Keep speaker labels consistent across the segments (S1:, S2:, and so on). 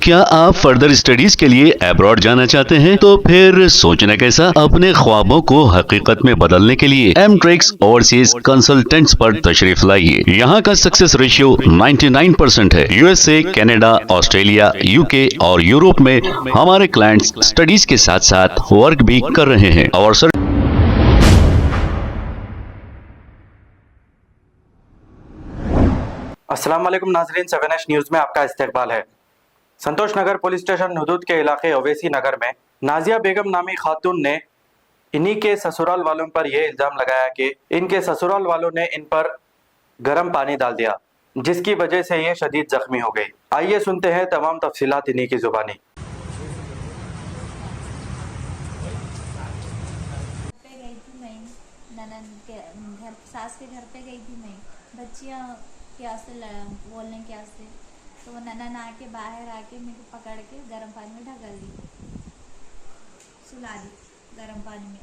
S1: क्या आप further studies के लिए अब्रॉड जाना चाहते हैं? तो फिर सोचना कैसा, अपने ख्वाबों को हकीकत में बदलने के लिए एमट्रिक्स ओवरसीज कंसल्टेंट्स पर तशरीफ लाइए। यहाँ का सक्सेस रेशियो 99% है। यूएसए, कनाडा, ऑस्ट्रेलिया, यूके और यूरोप में हमारे क्लाइंट्स स्टडीज के साथ साथ वर्क भी कर रहे हैं और
S2: अस्सलाम वालेकुम नाज़रीन, 7H न्यूज़ में आपका इस्तकबाल है। संतोष नगर पुलिस स्टेशन हुदूद के इलाके ओवैसी नगर में नाजिया बेगम नामी खातून ने इन्हीं के ससुराल वालों पर यह इल्ज़ाम लगाया कि इनके ससुराल वालों ने इन पर गर्म पानी डाल दिया, जिसकी वजह से ये शदीद जख्मी हो गई। आइए सुनते हैं तमाम तफसीलात इन्हीं की ज़ुबानी।
S3: सास के घर पे गई थी मैं, बच्चियाँ क्या से बोलने क्या से, तो वो ननन आके बाहर आके मेरे को पकड़ के गर्म पानी में ढकल दी, सुला दी गर्म पानी में,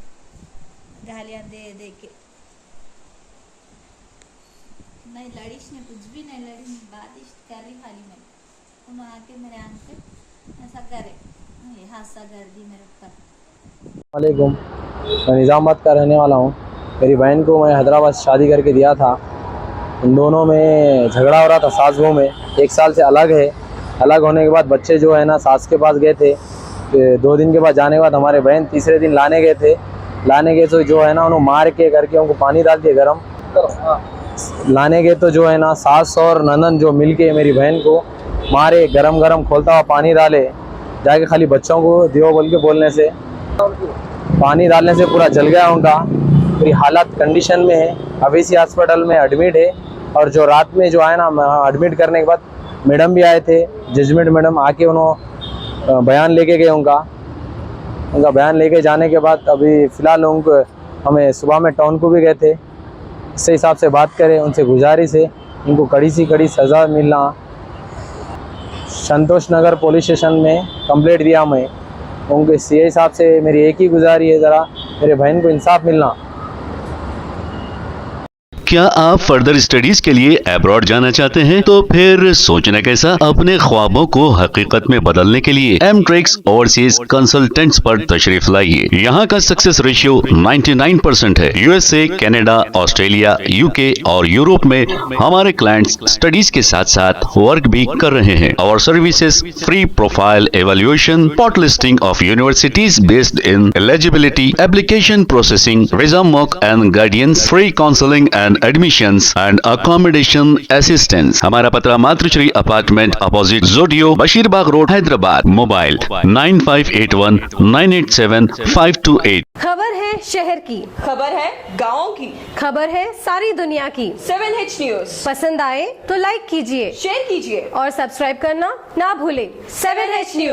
S3: गालियाँ दे दे के। नहीं लड़ीश ने कुछ भी नहीं लड़ी, बात कर रही खाली मैं, उन्होंने आके मेरे आंख पे ऐसा करे, ये हादसा कर दी मेरे ऊपर।
S4: वालेकुम, मैं निज़ामाबाद का रहने वाला हूँ। मेरी बहन को मैं हैदराबाद से शादी करके दिया था। उन दोनों में झगड़ा हो रहा था सास बहू में, 1 साल से अलग है। अलग होने के बाद बच्चे जो है ना सास के पास गए थे, 2 दिन के बाद जाने के बाद हमारे बहन तीसरे दिन लाने गए थे। लाने गए तो जो है ना उन्होंने मार के करके उनको पानी डाल दिया गरम। लाने गए तो जो है ना सास और ननन जो मिल के मेरी बहन को मारे, गरम गरम खोलता हुआ पानी डाले, जाके खाली बच्चों को दियो बोल के बोलने से पानी डालने से पूरा जल गया उनका। पूरी हालत कंडीशन में है, ओवैसी हॉस्पिटल में एडमिट है। और जो रात में जो आए ना एडमिट करने के बाद मैडम भी आए थे, जजमेंट मैडम आके उन्होंने बयान लेके गए। उनका बयान लेके जाने के बाद अभी फ़िलहाल उनको हमें सुबह में टाउन को भी गए थे, इससे हिसाब से बात करें उनसे, गुजारिश है इनको कड़ी से कड़ी सज़ा मिलना। संतोष नगर पुलिस स्टेशन में कंप्लेंट दिया मैं, उनके सीए साहब से मेरी एक ही गुजारिश है, ज़रा मेरे बहन को इंसाफ मिलना।
S1: क्या आप फर्दर स्टडीज के लिए अब्रॉड जाना चाहते हैं? तो फिर सोचना कैसा, अपने ख्वाबों को हकीकत में बदलने के लिए एमट्रिक्स ओवरसीज कंसल्टेंट्स पर तशरीफ लाइए। यहाँ का सक्सेस रेशियो 99% है। यूएसए, कनाडा, ऑस्ट्रेलिया, यूके और यूरोप में हमारे क्लाइंट्स स्टडीज के साथ साथ वर्क भी कर रहे हैं और services free profile evaluation, spot listing of universities based in eligibility, application processing, visa mock and guidance, free counselling and admissions and accommodation assistance. हमारा पता मातृश्री अपार्टमेंट अपोजिट जोडियो, बशीरबाग रोड, हैदराबाद। मोबाइल 9581 987 528।
S5: खबर है शहर की,
S6: खबर है गाँव की,
S5: खबर है सारी दुनिया की।
S6: 7H न्यूज़
S5: पसंद आए तो लाइक कीजिए,
S6: शेयर कीजिए
S5: और सब्सक्राइब करना ना भूलें।
S6: 7H news.